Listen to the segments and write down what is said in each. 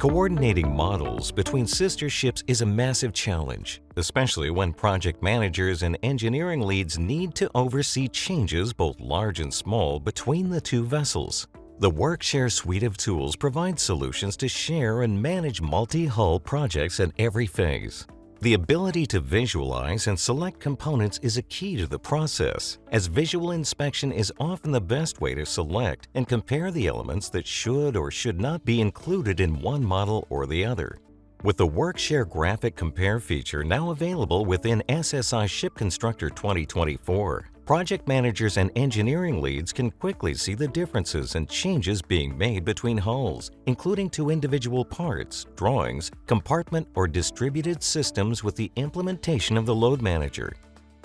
Coordinating models between sister ships is a massive challenge, especially when project managers and engineering leads need to oversee changes both large and small between the two vessels. The WorkShare suite of tools provides solutions to share and manage multi-hull projects at every phase. The ability to visualize and select components is a key to the process, as visual inspection is often the best way to select and compare the elements that should or should not be included in one model or the other. With the WorkShare Graphic Compare feature now available within SSI ShipConstructor 2024, project managers and engineering leads can quickly see the differences and changes being made between hulls, including to individual parts, drawings, compartment, or distributed systems with the implementation of the load manager.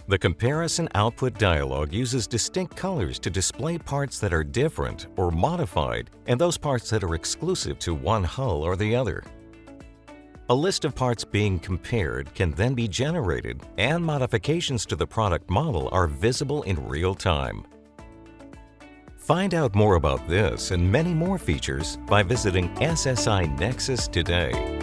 The comparison output dialog uses distinct colors to display parts that are different or modified and those parts that are exclusive to one hull or the other. A list of parts being compared can then be generated, and modifications to the product model are visible in real time. Find out more about this and many more features by visiting SSI Nexus today.